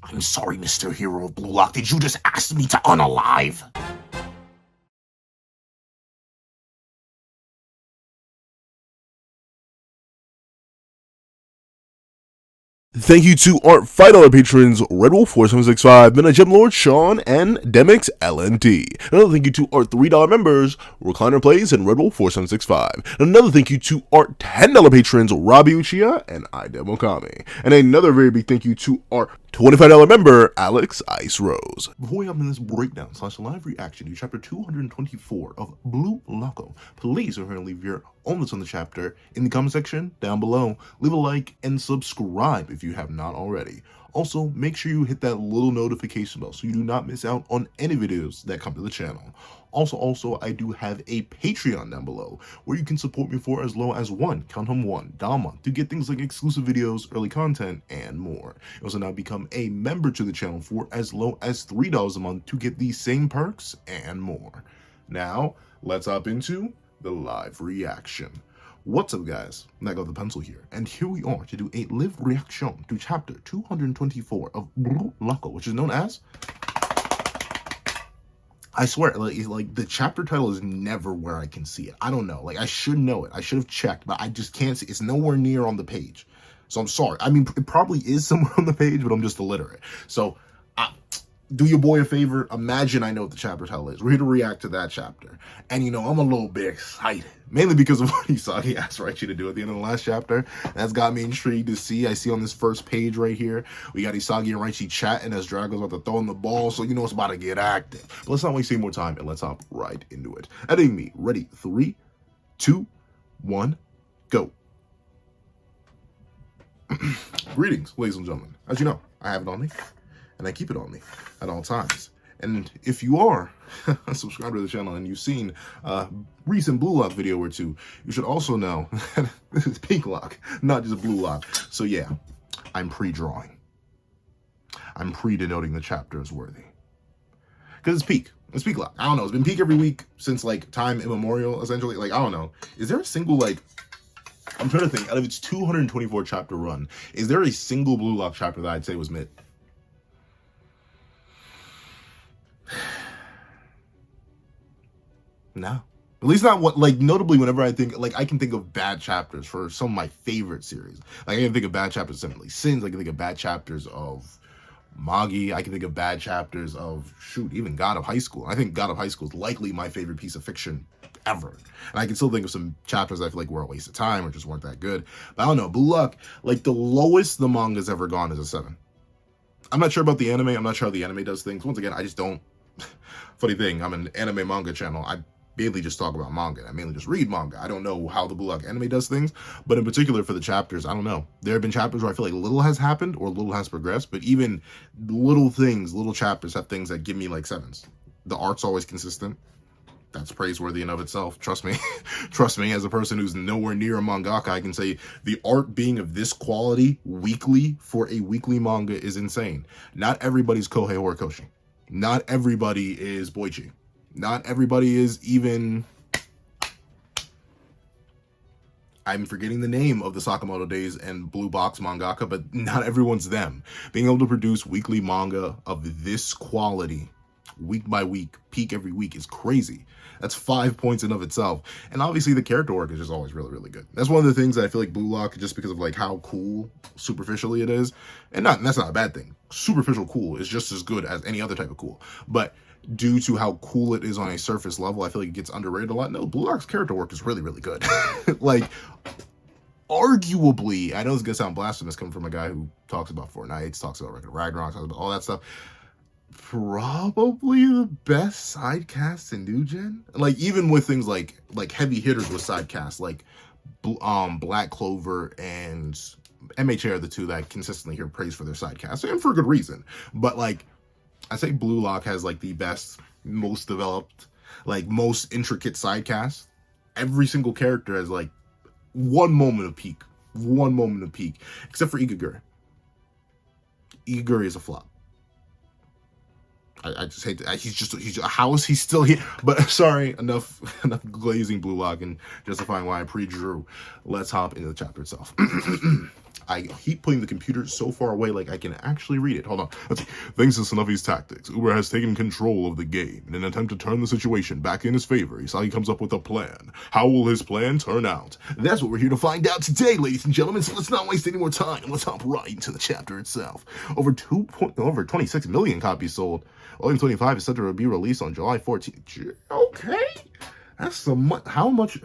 I'm sorry, Mr. Hero of Blue Lock. Did you just ask me to unalive? Thank you to our $5 patrons, Red Wolf 4765, Midnight Gem Lord Sean, and Demix LNT. Another thank you to our $3 members, Recliner Plays and Red Wolf 4765. Another thank you to our $10 patrons, Robbie Uchiha and Idemokami. And another very big thank you to our $25 member, Alex Ice Rose. Before we hop into this breakdown / live reaction to chapter 224 of Blue Lock, please go ahead and leave your own thoughts on the chapter in the comment section down below. Leave a like and subscribe if you have not already. Also, make sure you hit that little notification bell so you do not miss out on any videos that come to the channel. Also, I do have a Patreon down below where you can support me for as low as $1 a month to get things like exclusive videos, early content, and more. You also now become a member to the channel for as low as $3 a month to get these same perks and more. Now, let's hop into the live reaction. What's up, guys? I got the pencil here, and here we are to do a live reaction to chapter 224 of Blue Lock, which is known as, I swear, like the chapter title is never where I can see it. I don't know. Like, I should know it. I should have checked, but I just can't see. It's nowhere near on the page. So I'm sorry. I mean, it probably is somewhere on the page, but I'm just illiterate. So do your boy a favor. Imagine I know what the chapter title is. We're here to react to that chapter. And, you know, I'm a little bit excited. Mainly because of what Isagi asked Raichi to do at the end of the last chapter. That's got me intrigued to see. I see on this first page right here, we got Isagi and Raichi chatting as Drago's about to throw in the ball. So you know it's about to get active. But let's not waste any more time and let's hop right into it. Editing me. Ready? 3, 2, 1, go. Greetings, ladies and gentlemen. As you know, I have it on me. And I keep it on me at all times. And if you are a subscriber to the channel and you've seen a recent Blue Lock video or two, you should also know that this is Pink Lock, not just Blue Lock. So yeah, I'm pre-drawing. I'm pre-denoting the chapter as worthy. Because it's peak. It's Peak Lock. I don't know. It's been peak every week since, like, time immemorial, essentially. Like, I don't know. Is there a single, like, I'm trying to think, out of its 224 chapter run, is there a single Blue Lock chapter that I'd say was mid? No. At least not what, like, notably whenever I think, like, I can think of bad chapters for some of my favorite series. Like, I can think of bad chapters of Seven Sins. I can think of bad chapters of Magi. I can think of bad chapters of, shoot, even God of High School. I think God of High School is likely my favorite piece of fiction ever. And I can still think of some chapters I feel like were a waste of time or just weren't that good. But I don't know. Blue Lock, like, the lowest the manga's ever gone is a 7. I'm not sure about the anime. I'm not sure how the anime does things. Once again, I just don't. Funny thing, I'm an anime manga channel. I mainly just talk about manga. I mainly just read manga. I don't know how the Blue Lock anime does things, but in particular for the chapters, I don't know. There have been chapters where I feel like little has happened or little has progressed, but even little things, little chapters have things that give me like 7s. The art's always consistent. That's praiseworthy in of itself. Trust me. Trust me, as a person who's nowhere near a mangaka, I can say the art being of this quality weekly for a weekly manga is insane. Not everybody's Kohei Horikoshi. Not everybody is Boichi. Not everybody is even... I'm forgetting the name of the Sakamoto Days and Blue Box mangaka, but not everyone's them. Being able to produce weekly manga of this quality, week by week, peak every week, is crazy. That's 5 points in of itself. And obviously the character work is just always really, really good. That's one of the things that I feel like Blue Lock, just because of like how cool superficially it is, and that's not a bad thing. Superficial cool is just as good as any other type of cool. But due to how cool it is on a surface level, I feel like it gets underrated a lot. No, Blue Lock's character work is really, really good. Like, arguably, I know this is gonna sound blasphemous coming from a guy who talks about Fortnite, talks about Ragnarok, talks about all that stuff. Probably the best side cast in New Gen. Like, even with things like heavy hitters with side casts, like Black Clover and MHA are the two that I consistently hear praise for their side cast, and for good reason. But like, I say Blue Lock has like the best, most developed, like most intricate side cast. Every single character has like one moment of peak, except for Igaguri. Igaguri is a flop. I just hate that. He's how is he still here? But sorry, enough glazing Blue Lock and justifying why I pre-drew. Let's hop into the chapter itself. I keep putting the computer so far away like I can actually read it. Hold on. Let's see. Thanks to Snuffy's tactics, Uber has taken control of the game. In an attempt to turn the situation back in his favor, Isagi comes up with a plan. How will his plan turn out? That's what we're here to find out today, ladies and gentlemen. So let's not waste any more time. Let's hop right into the chapter itself. Over 26 million copies sold. Volume 25 is set to be released on July 14th. Okay. That's some. How much?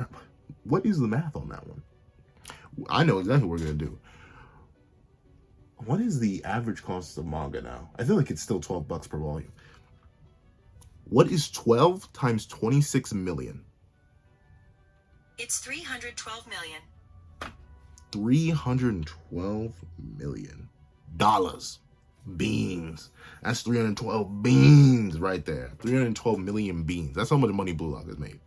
What is the math on that one? I know exactly what we're going to do. What is the average cost of manga now? I feel like it's still $12 per volume. What is 12 times 26 million? It's 312 million. $312 million. Beans. That's 312 beans right there. 312 million beans. That's how much money Blue Lock has made.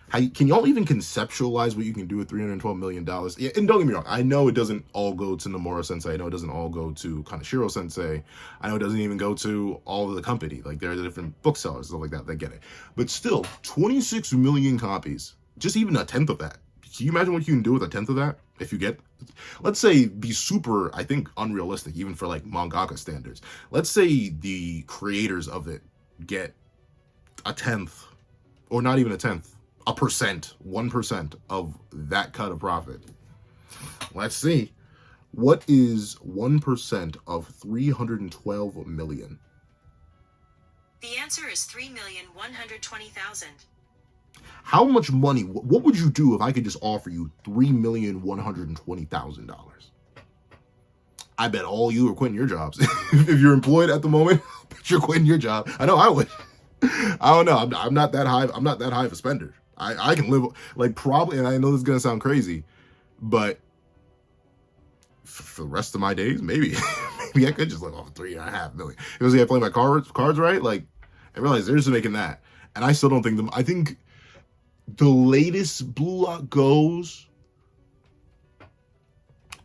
Can y'all even conceptualize what you can do with $312 million? Yeah, and don't get me wrong. I know it doesn't all go to Nomura Sensei. I know it doesn't all go to Kaneshiro Sensei. I know it doesn't even go to all of the company. Like, there are the different booksellers, stuff like that. They get it. But still, 26 million copies. Just even a tenth of that. Can you imagine what you can do with a tenth of that? If you get, let's say, be super, I think, unrealistic, even for, like, mangaka standards. Let's say the creators of it get a tenth, or not even a tenth, a percent, 1% of that cut of profit. Let's see. What is 1% of 312 million? The answer is 3,120,000. How much money, what would you do if I could just offer you $3,120,000? I bet all you are quitting your jobs. If you're employed at the moment, I bet you're quitting your job. I know I would. I don't know. I'm not that high. I'm not that high of a spender. I can live, like, probably, and I know this is going to sound crazy, but for the rest of my days, maybe I could just live off $3.5 million. Because I play my cards right? Like, I realize they're just making that. And I still don't think I think the latest Blue Lock goes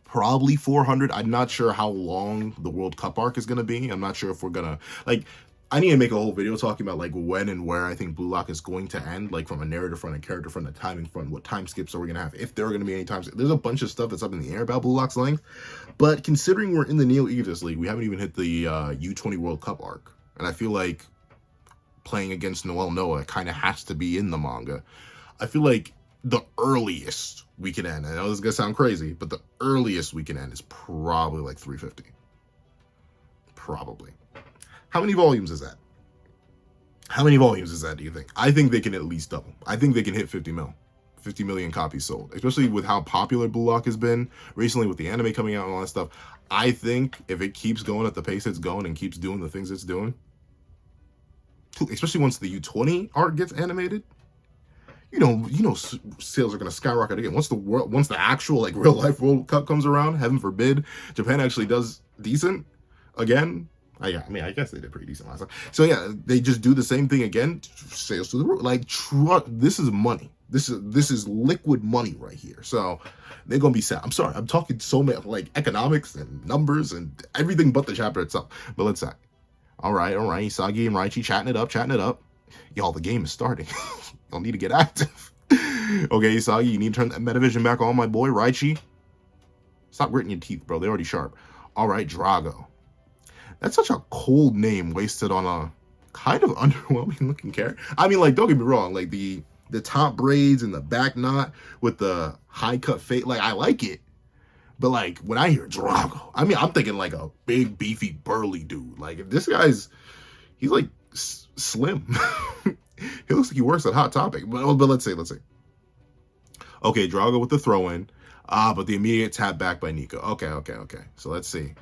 probably 400. I'm not sure how long the World Cup arc is going to be. I'm not sure if we're going to, like, I need to make a whole video talking about, like, when and where I think Blue Lock is going to end, like, from a narrative front, a character front, a timing front, what time skips are we going to have, if there are going to be any time skips. There's a bunch of stuff that's up in the air about Blue Lock's length, but considering we're in the Neo Aegis League, we haven't even hit the U20 World Cup arc, and I feel like playing against Noel Noah kind of has to be in the manga. I feel like the earliest we can end, I know this is going to sound crazy, but the earliest we can end is probably like 350. Probably. How many volumes is that? How many volumes is that, do you think? I think they can at least double. I think they can hit 50 million copies sold, especially with how popular Blue Lock has been recently with the anime coming out and all that stuff. I think if it keeps going at the pace it's going and keeps doing the things it's doing, especially once the U20 art gets animated, you know, sales are going to skyrocket again. Once the actual, like, real life World Cup comes around, heaven forbid, Japan actually does decent again. I mean, I guess they did pretty decent last time. So yeah, they just do the same thing again. Sales to the roof. Like, this is money. This is liquid money right here. So they're gonna be sad. I'm sorry, I'm talking so much, like, economics and numbers and everything but the chapter itself. But let's say, all right. Isagi and Raichi chatting it up. Y'all, the game is starting. Y'all need to get active. Okay, Isagi, you need to turn that Metavision back on, my boy. Raichi, stop gritting your teeth, bro. They're already sharp. All right, Drago. That's such a cold name wasted on a kind of underwhelming looking character. I mean, like, don't get me wrong, like, the top braids and the back knot with the high cut fade, like, I like it. But, like, when I hear Drago, I mean, I'm thinking like a big, beefy, burly dude. Like, if this guy's, he's like slim. He looks like he works at Hot Topic. But let's say. Okay, Drago with the throw in. But the immediate tap back by Nico. Okay. So let's see.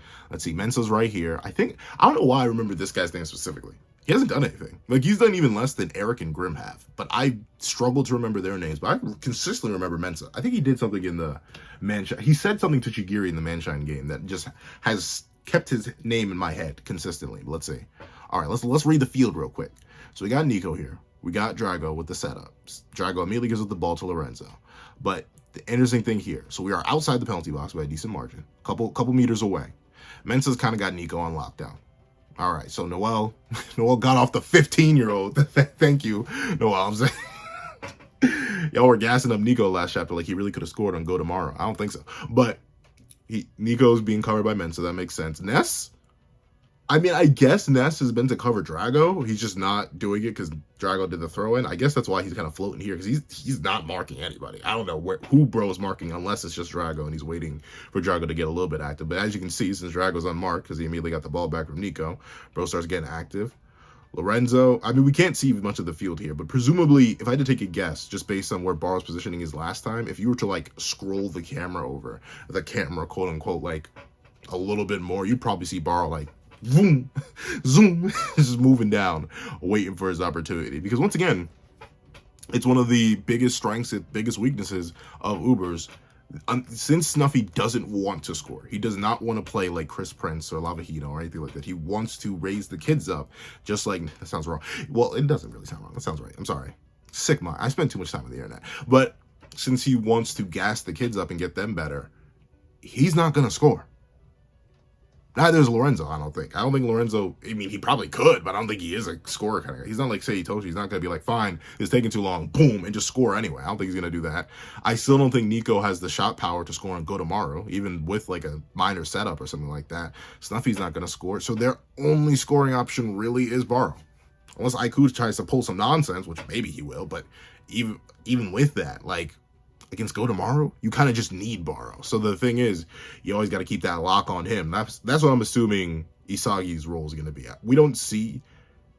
Mensa's right here. I don't know why I remember this guy's name specifically. He hasn't done anything. Like, he's done even less than Eric and Grimm have. But I struggle to remember their names. But I consistently remember Mensa. I think he did something in the Manshine. He said something to Chigiri in the Manshine game that just has kept his name in my head consistently. But let's see. All right, let's read the field real quick. So we got Nico here. We got Drago with the setups. Drago immediately gives up the ball to Lorenzo. But the interesting thing here, so we are outside the penalty box by a decent margin, couple meters away. Mensa's kind of got Nico on lockdown. All right, so Noel got off the 15-year-old. Thank you, Noel. I'm saying, y'all were gassing up Nico last chapter like he really could have scored on Go Tomorrow. I don't think so. But Nico's being covered by men, so that makes sense. Ness, I mean, I guess Ness has been to cover Drago. He's just not doing it because Drago did the throw-in. I guess that's why he's kind of floating here, because he's not marking anybody. I don't know who Bro is marking, unless it's just Drago, and he's waiting for Drago to get a little bit active. But as you can see, since Drago's unmarked, because he immediately got the ball back from Nico, Bro starts getting active. Lorenzo, I mean, we can't see much of the field here, but presumably, if I had to take a guess, just based on where Barrow's positioning is last time, if you were to, like, scroll the camera over, the camera, quote-unquote, like, a little bit more, you'd probably see Barrow, like, zoom, zoom, just moving down, waiting for his opportunity. Because, once again, it's one of the biggest strengths and biggest weaknesses of Ubers. Since Snuffy doesn't want to score, he does not want to play like Chris Prince or Lavahito or anything like that. He wants to raise the kids up, just like, that sounds wrong. Well, it doesn't really sound wrong. That sounds right. I'm sorry. Sick mind. I spend too much time on the internet. But since he wants to gas the kids up and get them better, he's not going to score. Neither is Lorenzo, I don't think. I don't think Lorenzo, I mean, he probably could, but I don't think he is a scorer kind of guy. He's not like Sei Itoshi. He's not going to be like, fine, it's taking too long, boom, and just score anyway. I don't think he's going to do that. I still don't think Nico has the shot power to score on GAGAMARU, even with like a minor setup or something like that. Snuffy's not going to score, so their only scoring option really is Barrow. Unless Aiku tries to pull some nonsense, which maybe he will, but even with that, like, against GAGAMARU, you kind of just need Barrow. So the thing is, you always got to keep that lock on him. That's what I'm assuming Isagi's role is going to be at. We don't see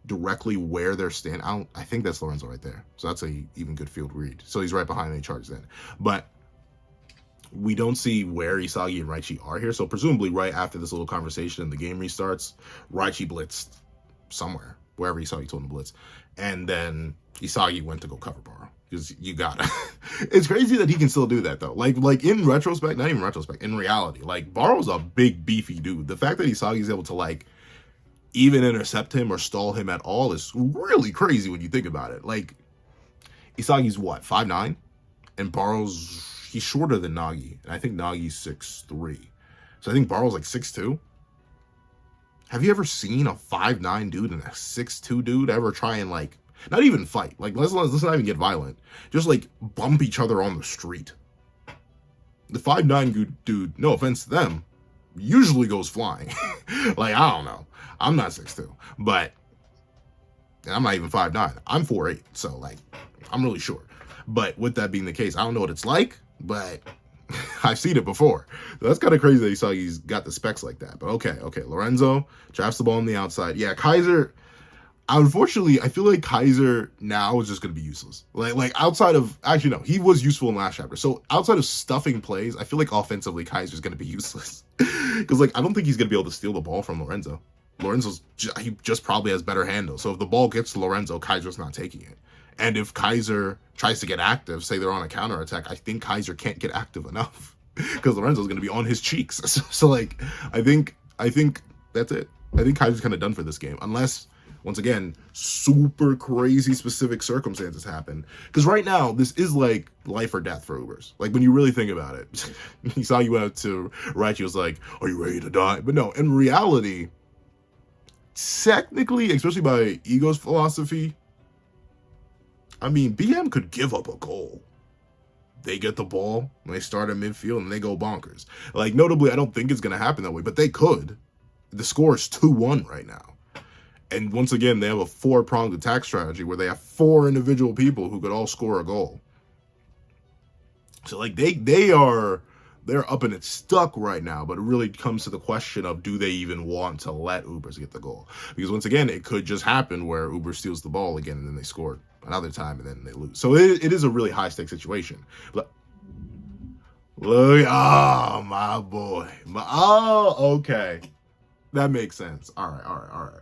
directly where they're standing. I think that's Lorenzo right there. So that's a even good field read. So he's right behind any charge then. But we don't see where Isagi and Raichi are here. So presumably right after this little conversation and the game restarts, Raichi blitzed somewhere, wherever Isagi told him to blitz. And then Isagi went to go cover Barrow. Because you gotta. It's crazy that he can still do that, though. Like in retrospect, not even retrospect, in reality, like, Barrow's a big, beefy dude. The fact that Isagi's able to, like, even intercept him or stall him at all is really crazy when you think about it. Like, Isagi's what, 5'9"? And Barrow's, he's shorter than Nagi. And I think Nagi's 6'3". So I think Barrow's like 6'2". Have you ever seen a 5'9" dude and a 6'2" dude ever try and, like, not even fight. Like, let's not even get violent. Just, like, bump each other on the street. The 5'9" dude, no offense to them, usually goes flying. Like, I don't know. I'm not 6'2", but I'm not even 5'9". I'm 4'8", so, like, I'm really short. But with that being the case, I don't know what it's like, but I've seen it before. That's kind of crazy that Isagi's got the specs like that. But okay. Lorenzo drafts the ball on the outside. Yeah, Kaiser... Unfortunately, I feel like Kaiser now is just going to be useless. Like outside of, actually no, he was useful in last chapter. So outside of stuffing plays, I feel like offensively Kaiser's going to be useless. Because, like, I don't think he's going to be able to steal the ball from Lorenzo. He just probably has better handle. So if the ball gets to Lorenzo, Kaiser's not taking it. And if Kaiser tries to get active, say they're on a counterattack, I think Kaiser can't get active enough. Because Lorenzo's going to be on his cheeks. So like, I think that's it. I think Kaiser's kind of done for this game. Unless... once again, super crazy specific circumstances happen. Because right now, this is like life or death for Ubers. Like, when you really think about it. You saw you went out to Raichi, was like, are you ready to die? But no, in reality, technically, especially by Ego's philosophy, I mean, BM could give up a goal. They get the ball, and they start at midfield, and they go bonkers. Like, notably, I don't think it's going to happen that way, but they could. The score is 2-1 right now. And once again, they have a 4-pronged attack strategy where they have 4 individual people who could all score a goal. So, like, they're up and it's stuck right now, but it really comes to the question of, do they even want to let Ubers get the goal? Because once again, it could just happen where Uber steals the ball again and then they score another time and then they lose. So it is a really high-stakes situation. Look, oh, my boy. Oh, okay. That makes sense. All right.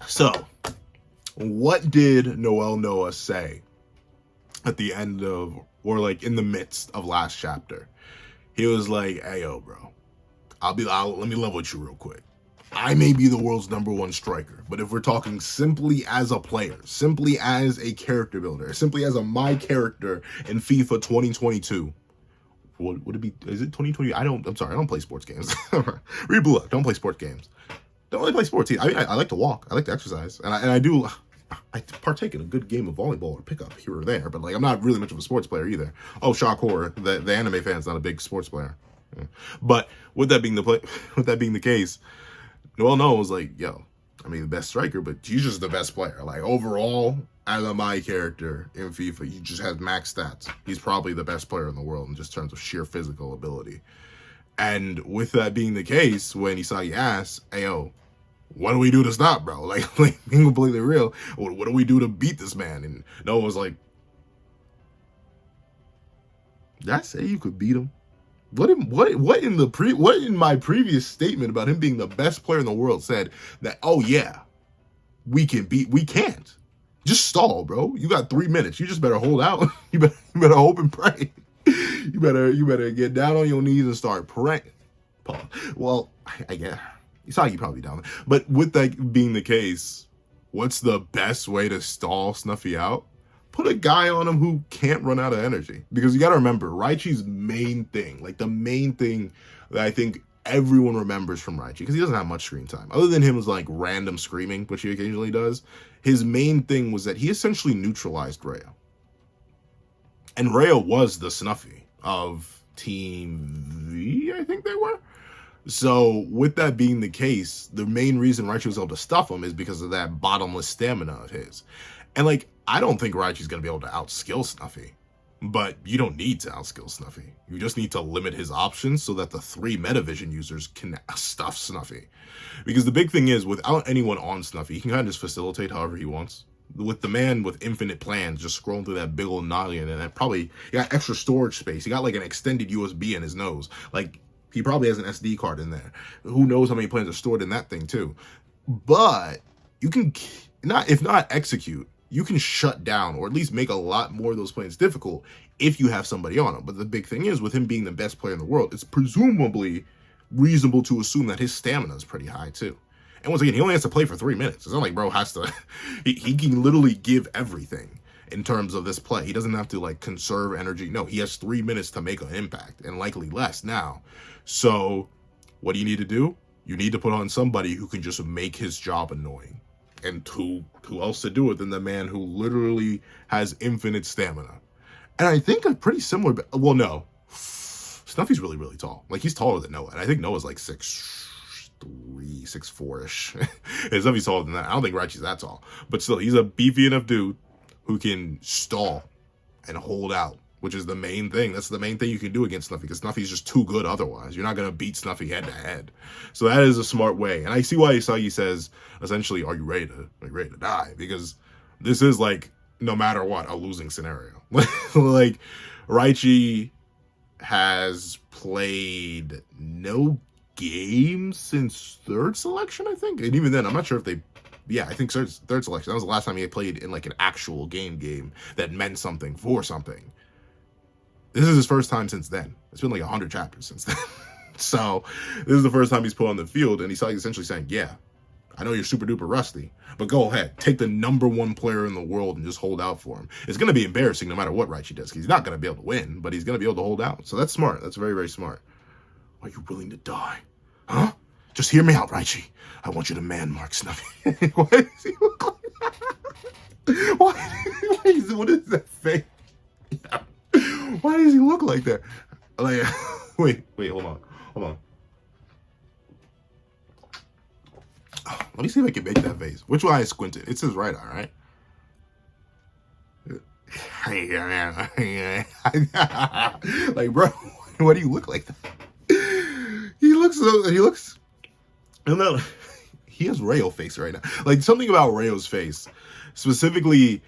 So, what did Noel Noah say at the end of, or like in the midst of last chapter? He was like, hey, yo, bro, let me level with you real quick. I may be the world's #1 striker, but if we're talking simply as a player, simply as a character builder, simply as my character in FIFA 2022, what would it be? Is it 2020? I'm sorry, I don't play sports games. Read Blue Lock, don't play sports games. Don't really play sports. I like to walk. I like to exercise. And I do. I partake in a good game of volleyball or pickup here or there, but like I'm not really much of a sports player either. Oh, shock horror, the anime fan's not a big sports player. Yeah. But with that being the case, Noel Noah was like, yo, I mean, the best striker, but you're just the best player. Like overall, as a my character in FIFA, you just have max stats. He's probably the best player in the world in just terms of sheer physical ability. And with that being the case, when Isagi asked, hey, yo, what do we do to stop, bro? Like being completely real, what do we do to beat this man? And Noah was like, did I say you could beat him? What in my previous statement about him being the best player in the world said that, oh yeah, we can't. Just stall, bro. You got 3 minutes. You just better hold out. You better hope and pray. You better get down on your knees and start praying. Well, I guess Isagi probably down there. But with that being the case, what's the best way to stall Snuffy out? Put a guy on him who can't run out of energy. Because you got to remember, Raichi's main thing, like the main thing that I think everyone remembers from Raichi, because he doesn't have much screen time. Other than him was like random screaming, which he occasionally does. His main thing was that he essentially neutralized Reo. And Reo was the Snuffy of Team V, I think they were. So with that being the case, the main reason Raichi was able to stuff him is because of that bottomless stamina of his. And like, I don't think Raichi's going to be able to outskill Snuffy, but you don't need to outskill Snuffy. You just need to limit his options so that the 3 Metavision users can stuff Snuffy. Because the big thing is, without anyone on Snuffy, he can kind of just facilitate however he wants. With the man with infinite plans just scrolling through that big old noggin, and probably he got extra storage space. He got like an extended USB in his nose. Like, he probably has an SD card in there. Who knows how many plans are stored in that thing too. But you can, if not execute, you can shut down or at least make a lot more of those plans difficult if you have somebody on him. But the big thing is, with him being the best player in the world, it's presumably reasonable to assume that his stamina is pretty high too. And once again, he only has to play for 3 minutes. It's not like bro has to, he can literally give everything in terms of this play. He doesn't have to like conserve energy. No, he has 3 minutes to make an impact, and likely less now. So what do you need to do? You need to put on somebody who can just make his job annoying. And who else to do it than the man who literally has infinite stamina? And I think a pretty similar, well, no, Snuffy's really, really tall. Like, he's taller than Noah. And I think Noah's like 6'3", 6'4"-ish. And Snuffy's taller than that. I don't think Raichi's that tall. But still, he's a beefy enough dude who can stall and hold out, which is the main thing. That's the main thing you can do against Snuffy, because Snuffy's just too good otherwise. You're not going to beat Snuffy head to head. So that is a smart way. And I see why Isagi says, essentially, are you ready to die? Because this is like, no matter what, a losing scenario. Like, Raichi has played no games since 3rd selection, I think. And even then, I'm not sure if they, yeah, I think 3rd selection. That was the last time he had played in like an actual game that meant something for something. This is his first time since then. It's been like 100 chapters since then. So this is the first time he's put on the field, and he's essentially saying, yeah, I know you're super duper rusty, but go ahead, take the #1 player in the world and just hold out for him. It's going to be embarrassing no matter what Raichi does. He's not going to be able to win, but he's going to be able to hold out. So that's smart. That's very, very smart. Are you willing to die? Huh? Just hear me out, Raichi. I want you to man mark Snuffy. Why does he look like that? What is that face? Why does he look like that? Like, wait, hold on. Oh, let me see if I can make that face. Which eye I squinted? It's his right eye, right? Like, bro, why do you look like that? He has Rayo face right now. Like, something about Rayo's face, specifically,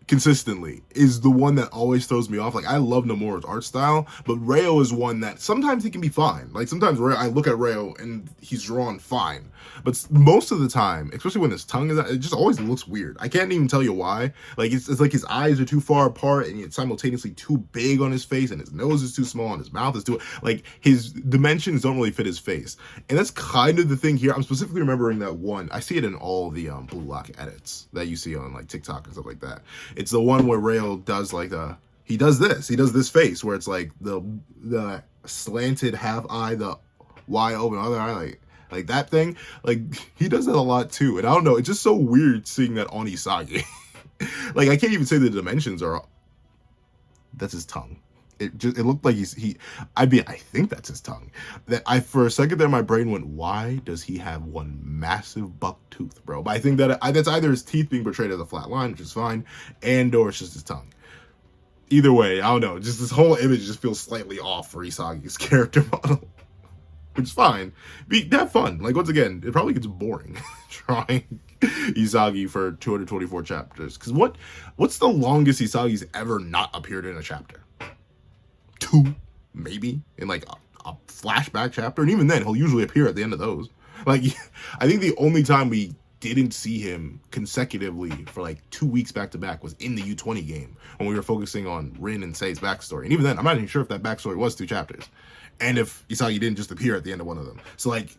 consistently, is the one that always throws me off. Like, I love Nomura's art style, but Rayo is one that sometimes he can be fine. Like, sometimes I look at Rayo and he's drawn fine, but most of the time, especially when his tongue is out, it just always looks weird. I can't even tell you why. Like, it's like his eyes are too far apart and it's simultaneously too big on his face, and his nose is too small and his mouth is too, like, his dimensions don't really fit his face. And that's kind of the thing here. I'm specifically remembering that one. I see it in all the Blue Lock edits that you see on like TikTok and stuff like that. It's the one where Rayo does like he does this face where it's like the slanted half eye, the wide open other eye, Like that thing, like he does that a lot too. And I don't know, it's just so weird seeing that on Isagi. Like I can't even say the dimensions are. That's his tongue. It looked like I think that's his tongue. For a second there, my brain went, why does he have one massive buck tooth, bro? But I think that that's either his teeth being portrayed as a flat line, which is fine, or it's just his tongue. Either way, I don't know. Just this whole image just feels slightly off for Isagi's character model, which is fine. Have fun. Like once again, it probably gets boring trying Isagi for 224 chapters. Because what's the longest Isagi's ever not appeared in a chapter? 2, maybe, in like a flashback chapter, and even then he'll usually appear at the end of those. Like I think the only time we didn't see him consecutively for like 2 weeks back to back was in the U20 game when we were focusing on Rin and Sei's backstory, and even then I'm not even sure if that backstory was 2 chapters and if Isagi didn't just appear at the end of one of them. So like,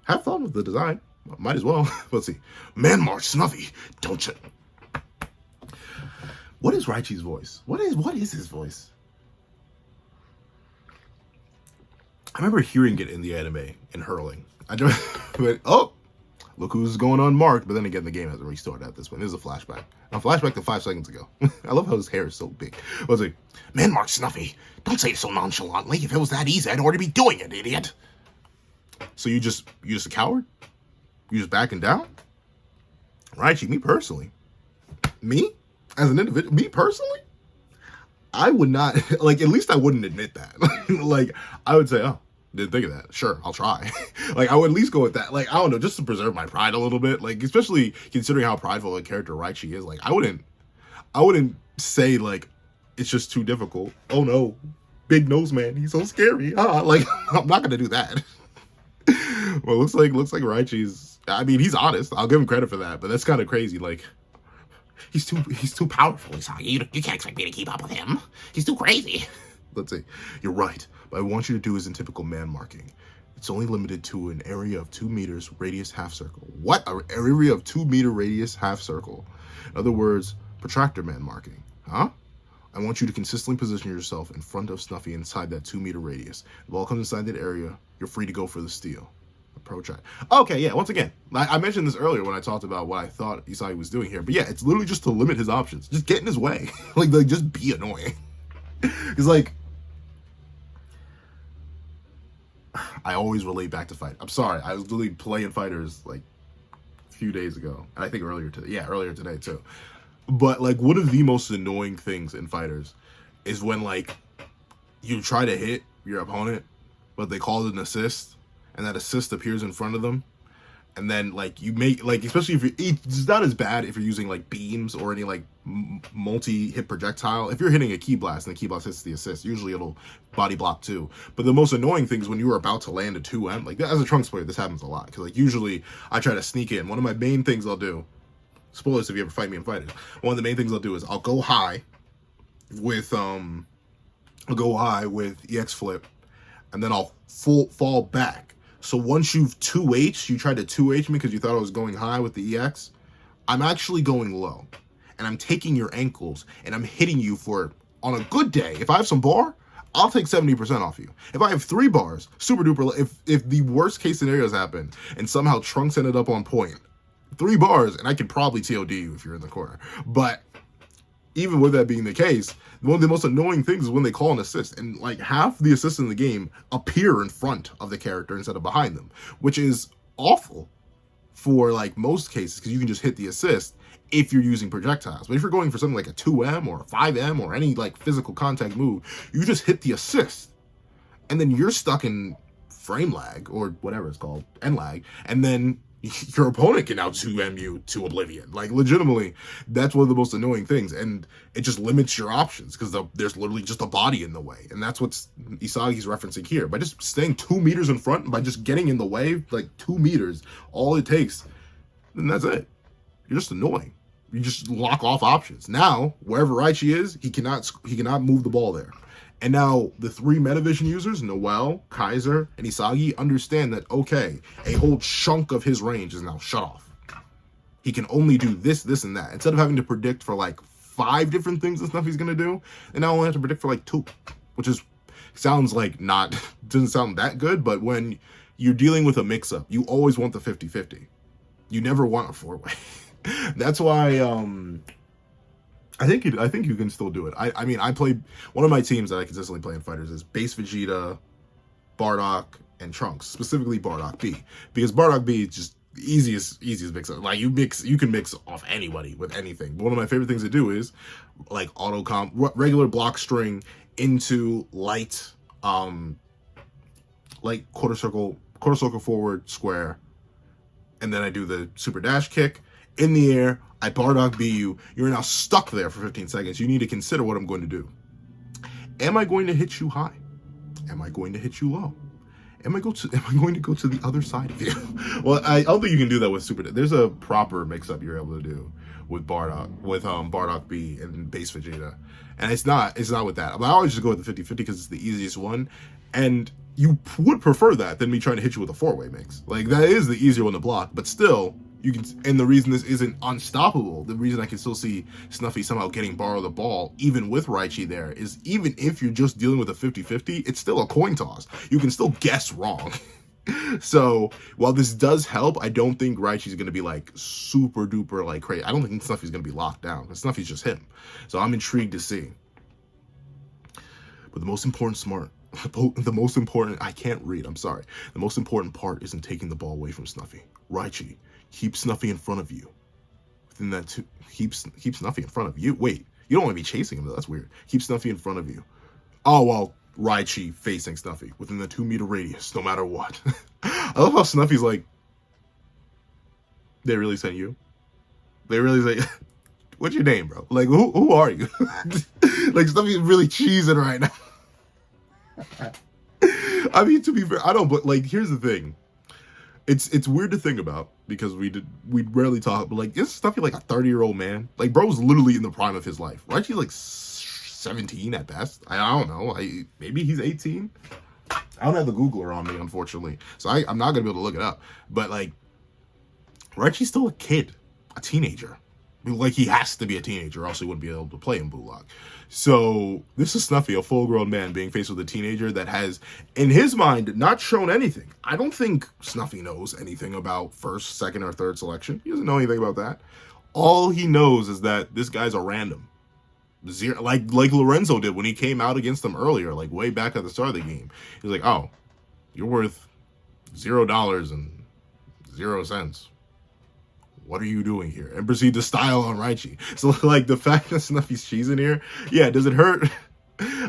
have fun with the design, might as well. Let's see. Man March Snuffy, don't you? What is Raichi's voice? What is his voice? I remember hearing it in the anime in Hurling. I just went, oh, look who's going unmarked. But then again, the game hasn't restarted at this point. This is a flashback. A flashback to 5 seconds ago. I love how his hair is so big. I was like, Man March Snuffy, don't say it so nonchalantly. If it was that easy, I'd already be doing it, idiot. so you just a coward? You just backing down? Raichi, me personally. Me? As an individual? Me personally? I would not, like, at least I wouldn't admit that. Like, I would say, oh, didn't think of that. Sure, I'll try. Like, I would at least go with that. Like, I don't know, just to preserve my pride a little bit. Like, especially considering how prideful a character Raichi is. Like, I wouldn't say, like, it's just too difficult. Oh, no. Big nose man. He's so scary. Like, I'm not going to do that. Well, looks like Raichi's, I mean, he's honest. I'll give him credit for that. But that's kind of crazy. Like, He's too powerful, Isagi. You can't expect me to keep up with him. He's too crazy. let's see. You're right. What I want you to do is in typical man marking. It's only limited to an area of 2 meters radius half circle. What? An area of 2 meter radius half circle. In other words, protractor man marking. Huh? I want you to consistently position yourself in front of Snuffy inside that 2 meter radius. If the ball comes inside that area, you're free to go for the steal. Approach it. Okay, yeah, once again, I mentioned this earlier when I talked about what I thought Isagi was doing here, but yeah, it's literally just to limit his options. Just get in his way. like just be annoying. Because, like, I always relate back to fight. I'm sorry, I was literally playing fighters, like, a few days ago, and I think earlier today, too. But, like, one of the most annoying things in fighters is when, like, you try to hit your opponent, but they call it an assist, and that assist appears in front of them, and then, like, you make, like, especially if it's not as bad if you're using, like, beams or any, like, multi-hit projectile. If you're hitting a key blast and the key blast hits the assist, usually it'll body block too. But the most annoying thing is when you are about to land a 2M, like, as a Trunks player, this happens a lot, because, like, usually I try to sneak in. One of my main things I'll do, spoilers if you ever fight me in fighters, one of the main things I'll do is I'll go high with EX flip, and then I'll fall back. So once you've 2H, you tried to 2H me because you thought I was going high with the EX, I'm actually going low. And I'm taking your ankles, and I'm hitting you for, on a good day, if I have some bar, I'll take 70% off you. If I have 3 bars, super duper, if the worst case scenarios happen, and somehow Trunks ended up on point, 3 bars, and I could probably TOD you if you're in the corner. But even with that being the case, one of the most annoying things is when they call an assist, and like half the assists in the game appear in front of the character instead of behind them, which is awful for like most cases because you can just hit the assist if you're using projectiles. But if you're going for something like a 2M or a 5M or any like physical contact move, you just hit the assist, and then you're stuck in frame lag or whatever it's called, end lag, and then your opponent can now 2M you to oblivion. Like, legitimately, that's one of the most annoying things, and it just limits your options because there's literally just a body in the way, and that's what Isagi's referencing here. By just staying 2 meters in front, by just getting in the way, like 2 meters, all it takes, then that's it. You're just annoying. You just lock off options. Now, wherever Raichi is, he cannot move the ball there. And now the 3 Metavision users, Noel, Kaiser, and Isagi, understand that, okay, a whole chunk of his range is now shut off. He can only do this, this, and that. Instead of having to predict for like 5 different things and stuff he's going to do, they now only have to predict for like 2, which is, sounds like doesn't sound that good, but when you're dealing with a mix-up. You always want the 50-50. You never want a four-way. That's why I think you can still do it. I mean, I play one of my teams that I consistently play in fighters is Base Vegeta, Bardock, and Trunks. Specifically Bardock B, because Bardock B is just the easiest mix up. Like you can mix off anybody with anything. But one of my favorite things to do is like auto comp, regular block string into light, like quarter circle forward square, and then I do the super dash kick in the air. I Bardock B you. You're now stuck there for 15 seconds. You need to consider what I'm going to do. Am I going to hit you high? Am I going to hit you low? Am I going to go to the other side of you? Well, I don't think you can do that with super. There's a proper mix-up you're able to do with Bardock B and Base Vegeta, and it's not with that. I always just go with the 50-50 because it's the easiest one, and you would prefer that than me trying to hit you with a four-way mix. Like that is the easier one to block, but still. You can, and the reason this isn't unstoppable, the reason I can still see Snuffy somehow getting Borrow the Ball, even with Raichi there, is even if you're just dealing with a 50-50, it's still a coin toss. You can still guess wrong. So, while this does help, I don't think Raichi's going to be, like, super duper, like, crazy. I don't think Snuffy's going to be locked down. Snuffy's just him. So, I'm intrigued to see. But the most important I can't read, I'm sorry. The most important part isn't taking the ball away from Snuffy. Raichi, keep Snuffy in front of you. Within that, keep Snuffy in front of you. Wait, you don't want to be chasing him, though. That's weird. Keep Snuffy in front of you. Oh, well, Raichi facing Snuffy within the 2-meter radius, no matter what. I love how Snuffy's like, they really sent you? They really say, what's your name, bro? Like, who are you? Like, Snuffy's really cheesing right now. I mean, to be fair, I don't, but, like, here's the thing. It's weird to think about because we rarely talk, but like, isn't Snuffy like a 30-year-old man? Like, bro's literally in the prime of his life. Raichi's like 17 at best. I don't know. Maybe he's 18. I don't have the Googler on me, unfortunately, so I'm not gonna be able to look it up. But like, Raichi's still a kid, a teenager. Like, he has to be a teenager, or else he wouldn't be able to play in Blue Lock. So, this is Snuffy, a full-grown man, being faced with a teenager that has, in his mind, not shown anything. I don't think Snuffy knows anything about first, second, or third selection. He doesn't know anything about that. All he knows is that this guy's a random. Zero, like Lorenzo did when he came out against him earlier, like way back at the start of the game. He was like, oh, you're worth $0.00. What are you doing here? And proceed to style on Raichi. So, like, the fact that Snuffy's cheesing here, yeah, does it hurt?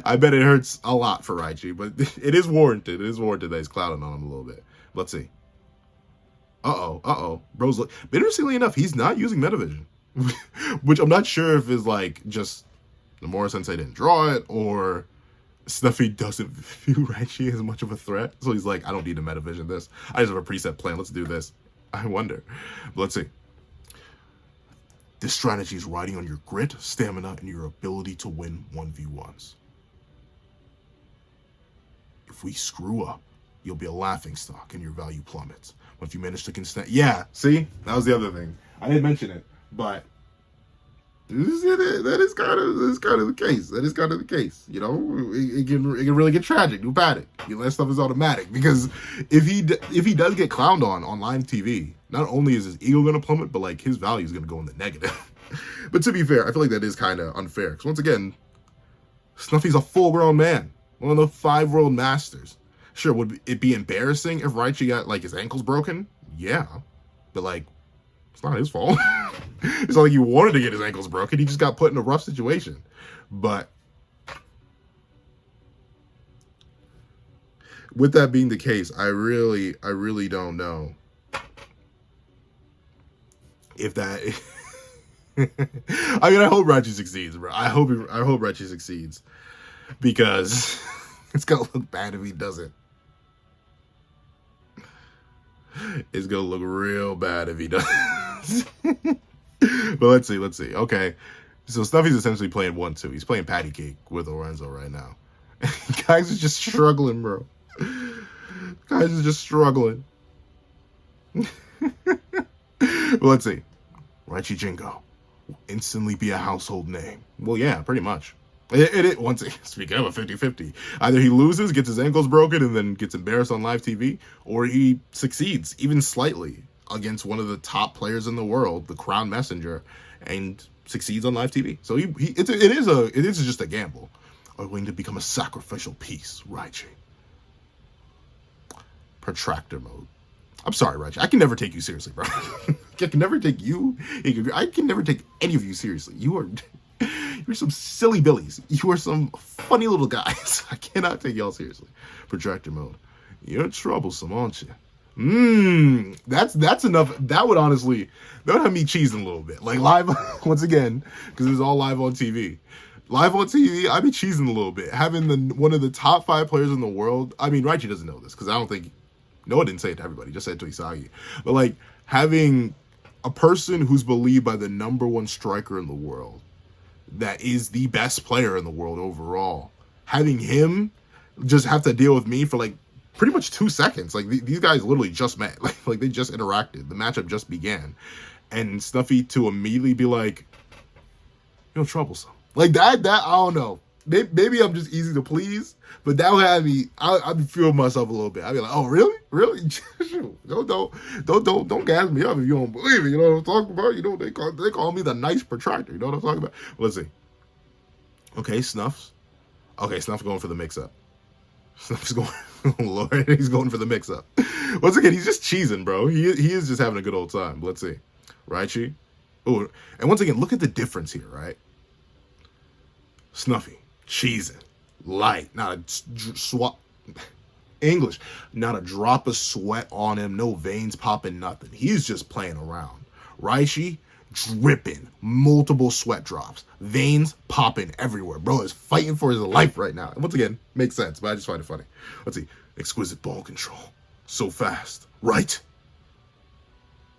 I bet it hurts a lot for Raichi, but it is warranted. It is warranted that he's clouding on him a little bit. Let's see. Uh-oh. Bro's look. But interestingly enough, he's not using Metavision. Which I'm not sure if is, like, just the Mora Sensei didn't draw it, or Snuffy doesn't view Raichi as much of a threat. So he's like, I don't need to Metavision this. I just have a preset plan. Let's do this. I wonder. But let's see. This strategy is riding on your grit, stamina, and your ability to win 1v1s. If we screw up, you'll be a laughingstock and your value plummets. But if you manage to consent, yeah, see? That was the other thing. I didn't mention it, but that is kind of the case. That is kind of the case. You know, it can really get tragic. Do panic. That stuff is automatic, because if he does get clowned on live TV, not only is his ego going to plummet, but like his value is going to go in the negative. But to be fair, I feel like that is kind of unfair, because once again, Snuffy's a full-grown man, one of the 5 world masters. Sure, would it be embarrassing if Raichi got like his ankles broken? Yeah, but like, it's not his fault. It's not like he wanted to get his ankles broken. He just got put in a rough situation. But with that being the case, I really don't know if that. I mean, I hope Raichi succeeds, bro. I hope Raichi succeeds, because it's gonna look bad if he doesn't. It's gonna look real bad if he does. But let's see. Okay, so Snuffy's essentially playing 1-2. He's playing patty cake with Lorenzo right now. Guys are just struggling, bro. Guys are just struggling. But let's see. Raichi Jingo will instantly be a household name. Well, yeah, pretty much. Once speaking of a 50-50, either he loses, gets his ankles broken, and then gets embarrassed on live TV, or he succeeds even slightly against one of the top players in the world, the Crown Messenger, and succeeds on live TV. So it is just a gamble. Are we going to become a sacrificial piece, Raichi? Protractor mode. I'm sorry, Raichi. I can never take you seriously, bro. I can never take you. I can never take any of you seriously. You're some silly billies. You are some funny little guys. I cannot take y'all seriously. Protractor mode. You're troublesome, aren't you? That's enough. That would have me cheesing a little bit. Like live, once again, because it's all live on TV. Live on TV, I'd be cheesing a little bit. Having one of the top 5 players in the world. I mean, Raichi doesn't know this, because I don't think, Noah didn't say it to everybody, just said it to Isagi. But like, having a person who's believed by the #1 striker in the world, that is the best player in the world overall, having him just have to deal with me for like pretty much 2 seconds. Like these guys literally just met, like they just interacted. The matchup just began, and Snuffy to immediately be like, "You're troublesome." Like that I don't know. Maybe I'm just easy to please, but that would have me. I'd be feeling myself a little bit. I'd be like, "Oh, really? Don't gas me up if you don't believe it." You know what I'm talking about? You know they call me the nice protractor. You know what I'm talking about? Let's see. Okay, Snuff's. Okay, Snuff's going for the mix-up. Snuff's going. Oh Lord, he's going for the mix-up. Once again, he's just cheesing, bro. He is just having a good old time. Let's see. Raichi. Oh, and once again, look at the difference here, right? Snuffy. Cheesing, light, not a English, not a drop of sweat on him, no veins popping, nothing. He's just playing around. Raichi, dripping, multiple sweat drops, veins popping everywhere. Bro is fighting for his life right now. And once again, makes sense, but I just find it funny. Let's see. Exquisite ball control. So fast, right?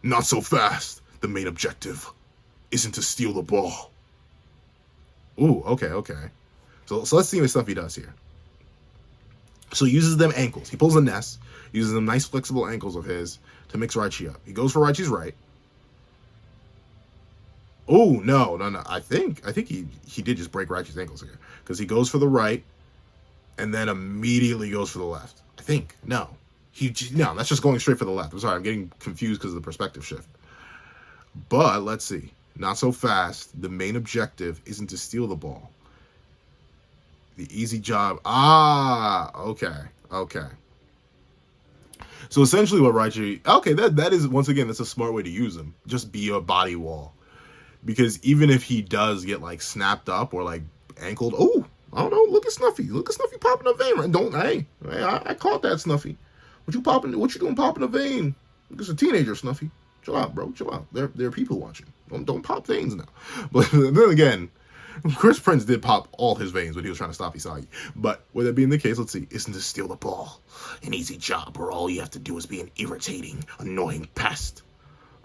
Not so fast. The main objective isn't to steal the ball. Ooh, okay. So let's see what stuff he does here. So he uses them ankles. He pulls a Ness, uses them nice flexible ankles of his to mix Raichi up. He goes for Raichi's right. Oh, no. I think he did just break Raichi's ankles here. Because he goes for the right and then immediately goes for the left. I think. No, that's just going straight for the left. I'm sorry, I'm getting confused because of the perspective shift. But let's see. Not so fast. The main objective isn't to steal the ball. The easy job. Okay. So essentially what Raichi... Okay, that is, once again, that's a smart way to use him. Just be a body wall. Because even if he does get, like, snapped up or, like, ankled... Oh, I don't know. Look at Snuffy. Look at Snuffy popping a vein. I caught that, Snuffy. What you doing popping a vein? It's a teenager, Snuffy. Chill out, bro. Chill out. There are people watching. Don't pop veins now. But then again... Chris Prince did pop all his veins when he was trying to stop Isagi. But with that being the case, let's see. Isn't to steal the ball an easy job where all you have to do is be an irritating, annoying pest?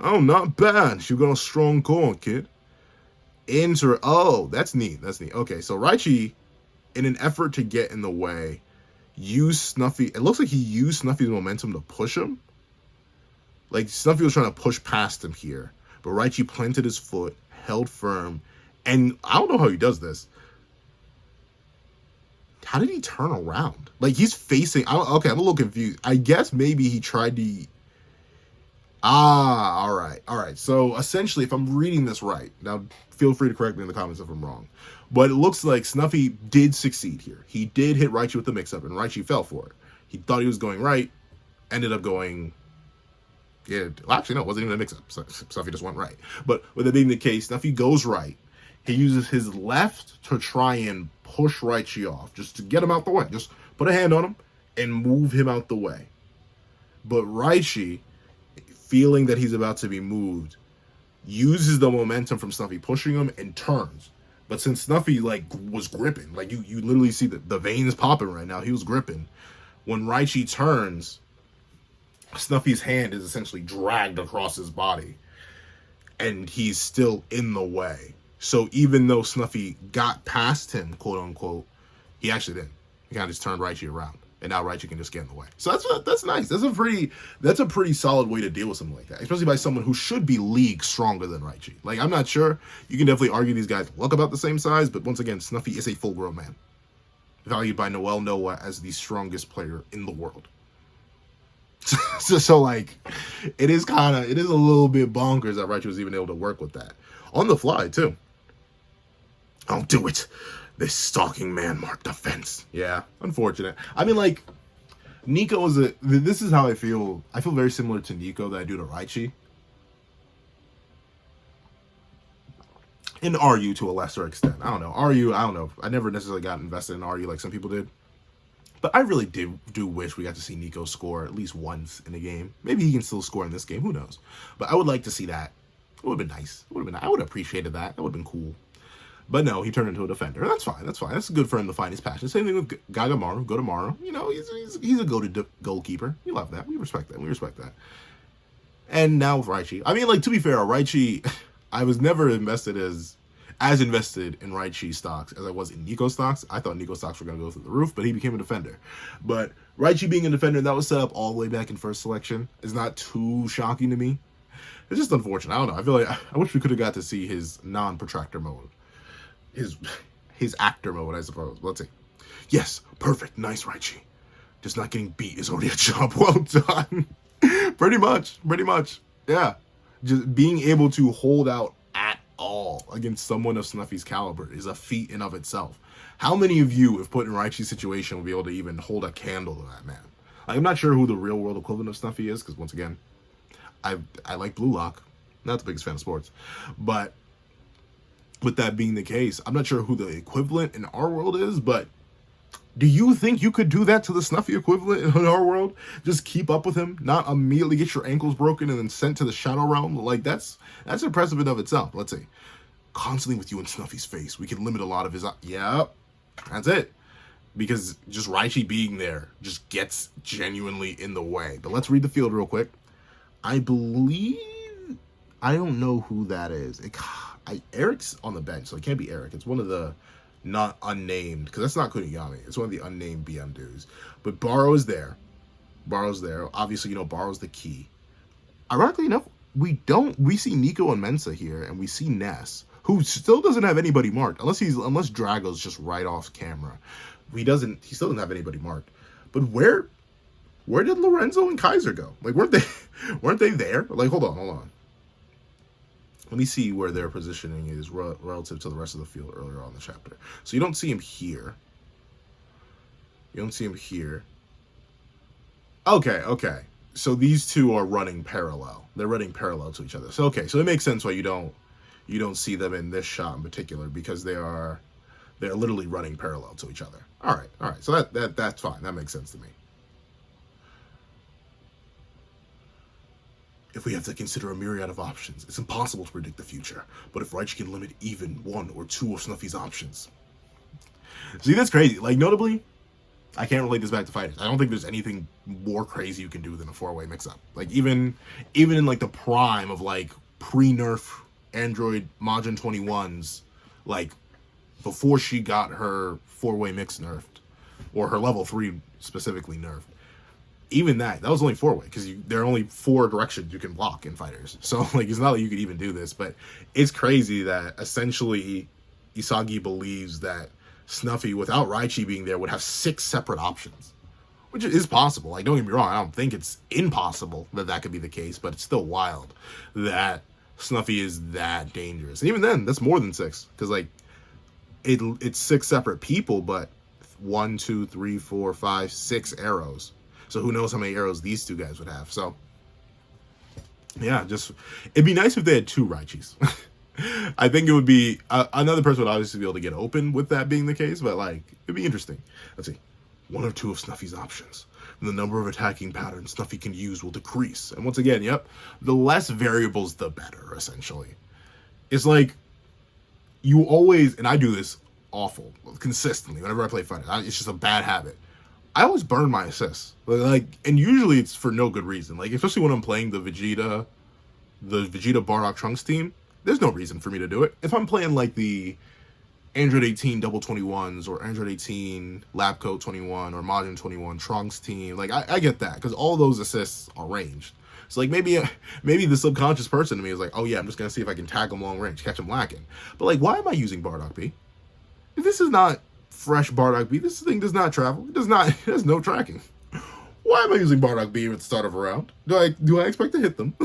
Oh, not bad. You got a strong core, kid. Oh, that's neat. Okay, so Raichi, in an effort to get in the way, used Snuffy. It looks like he used Snuffy's momentum to push him. Like, Snuffy was trying to push past him here. But Raichi planted his foot, held firm, and I don't know how he does this. How did he turn around? Like, he's facing... Okay, I'm a little confused. I guess maybe he tried to... all right. So, essentially, if I'm reading this right... Now, feel free to correct me in the comments if I'm wrong. But it looks like Snuffy did succeed here. He did hit Raichi with the mix-up, and Raichi fell for it. He thought he was going right, ended up going... Yeah, well, actually, no, it wasn't even a mix-up. Snuffy just went right. But with it being the case, Snuffy goes right. He uses his left to try and push Raichi off, just to get him out the way. Just put a hand on him and move him out the way. But Raichi, feeling that he's about to be moved, uses the momentum from Snuffy pushing him and turns. But since Snuffy, like, was gripping, like, you literally see the veins popping right now. He was gripping. When Raichi turns, Snuffy's hand is essentially dragged across his body. And he's still in the way. So even though Snuffy got past him, quote unquote, he actually didn't. He kind of just turned Raichi around. and now Raichi can just get in the way. So that's nice. That's a pretty solid way to deal with something like that, especially by someone who should be league stronger than Raichi. Like, I'm not sure. You can definitely argue these guys look about the same size, but once again, Snuffy is a full-grown man, valued by Noel Noah as the strongest player in the world. So like, it is a little bit bonkers that Raichi was even able to work with that on the fly too. I'll do it. This stalking man marked the fence. Yeah, unfortunate. I mean, like, Nico is this is how I feel. I feel very similar to Nico that I do to Raichi. In RU to a lesser extent. I don't know. RU, I don't know. I never necessarily got invested in RU like some people did. But I really do wish we got to see Nico score at least once in a game. Maybe he can still score in this game. Who knows? But I would like to see that. It would have been nice. I would have appreciated that. That would have been cool. But no, he turned into a defender. That's fine. That's fine. That's good for him to find his passion. Same thing with Gagamaru. Gotomaru. You know, he's a goated goalkeeper. We love that. We respect that. We respect that. And now with Raichi. I mean, like, to be fair, Raichi, I was never invested as invested in Raichi stocks as I was in Nico stocks. I thought Nico stocks were going to go through the roof, but he became a defender. But Raichi being a defender, that was set up all the way back in first selection, is not too shocking to me. It's just unfortunate. I don't know. I feel like I wish we could have got to see his non-protractor mode. His actor mode, I suppose. Let's see. Yes, perfect. Nice, Raichi. Just not getting beat is already a job well done. Pretty much. Yeah. Just being able to hold out at all against someone of Snuffy's caliber is a feat in of itself. How many of you, if put in Raichi's situation, will be able to even hold a candle to that man? Like, I'm not sure who the real world equivalent of Snuffy is, because once again, I like Blue Lock. Not the biggest fan of sports. But with that being the case, I'm not sure who the equivalent in our world is, but do you think you could do that to the Snuffy equivalent in our world? Just keep up with him, not immediately get your ankles broken and then sent to the Shadow Realm? Like, that's impressive in of itself. Let's see. Constantly with you in Snuffy's face. We can limit a lot of his... Yep. That's it. Because just Raichi being there just gets genuinely in the way. But let's read the field real quick. I believe... I don't know who that is. Eric's on the bench, so it can't be Eric. It's one of the not unnamed, because that's not Kunigami. It's one of the unnamed BM dudes. But Baro is there. Obviously, you know, Baro's the key. Ironically enough, we see Nico and Mensa here, and we see Ness, who still doesn't have anybody marked, unless Drago's just right off camera. He still doesn't have anybody marked. But where did Lorenzo and Kaiser go? Like, weren't they there? Like, hold on. Let me see where their positioning is relative to the rest of the field earlier on in the chapter. So you don't see him here. Okay. So these two are running parallel. They're running parallel to each other. So okay, so it makes sense why you don't see them in this shot in particular, because they're literally running parallel to each other. All right. So that's fine. That makes sense to me. If we have to consider a myriad of options, it's impossible to predict the future. But if Raichi can limit even one or two of Snuffy's options. See, that's crazy. Like, notably, I can't relate this back to fighters. I don't think there's anything more crazy you can do than a four-way mix-up. Like, even in, like, the prime of, like, pre-nerf Android Majin 21s, like, before she got her four-way mix nerfed, or her level 3 specifically nerfed, even that was only four-way, because there are only 4 directions you can block in fighters. So, like, it's not like you could even do this, but it's crazy that essentially Isagi believes that Snuffy, without Raichi being there, would have 6 separate options, which is possible. Like, don't get me wrong, I don't think it's impossible that could be the case, but it's still wild that Snuffy is that dangerous. And even then, that's more than 6, because, like, it's 6 separate people, but 1, 2, 3, 4, 5, 6 arrows. So who knows how many arrows these two guys would have. So, yeah, it'd be nice if they had 2 Raichis. I think it would be, another person would obviously be able to get open with that being the case, but, like, it'd be interesting. Let's see. 1 or 2 of Snuffy's options. And the number of attacking patterns Snuffy can use will decrease. And once again, yep, the less variables, the better, essentially. It's like, you always, and I do this consistently, whenever I play fighter. It's just a bad habit. I always burn my assists, like, and usually it's for no good reason. Like, especially when I'm playing the Vegeta Bardock Trunks team, there's no reason for me to do it. If I'm playing like the Android 18 double 21s or Android 18 lab coat 21 or modern 21 Trunks team. Like I get that because all those assists are ranged. So like maybe the subconscious person to me is like, oh yeah, I'm just gonna see if I can tag him long range, catch him lacking. But like, why am I using Bardock B? If this is not fresh Bardock B, this thing does not travel. It has no tracking. Why am I using Bardock B at the start of a round? Do I expect to hit them?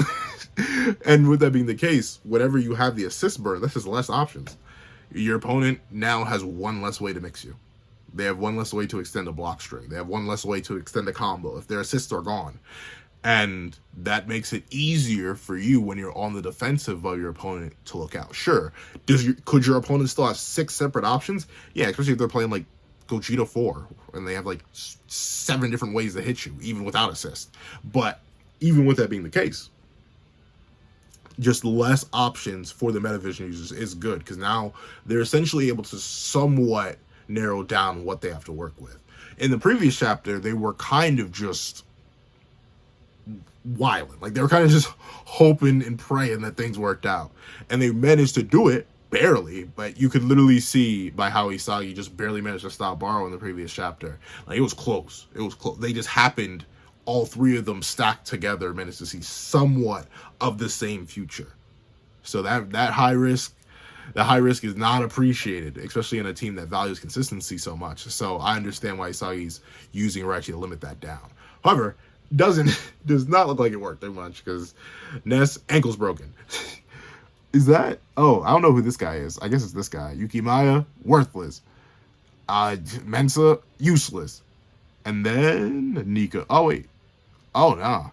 And with that being the case, whenever you have the assist burn, that's just less options. Your opponent now has one less way to mix you. They have one less way to extend a block string. They have one less way to extend a combo if their assists are gone. And that makes it easier for you when you're on the defensive of your opponent to look out. Sure, could your opponent still have 6 separate options? Yeah, especially if they're playing like Gogeta 4 and they have like 7 different ways to hit you, even without assist. But even with that being the case, just less options for the Metavision users is good because now they're essentially able to somewhat narrow down what they have to work with. In the previous chapter, they were kind of just wilding. Like they were kind of just hoping and praying that things worked out. And they managed to do it, barely, but you could literally see by how Isagi just barely managed to stop Baro in the previous chapter. Like it was close. It was close. They just happened, all 3 of them stacked together, managed to see somewhat of the same future. So that high risk is not appreciated, especially in a team that values consistency so much. So I understand why Isagi's using Raichi to limit that down. However, does not look like it worked that much because Ness ankle's broken. Is that? Oh, I don't know who this guy is. I guess it's this guy. Yukimaya, worthless. Mensa, useless. And then Nico. Oh wait. Oh nah.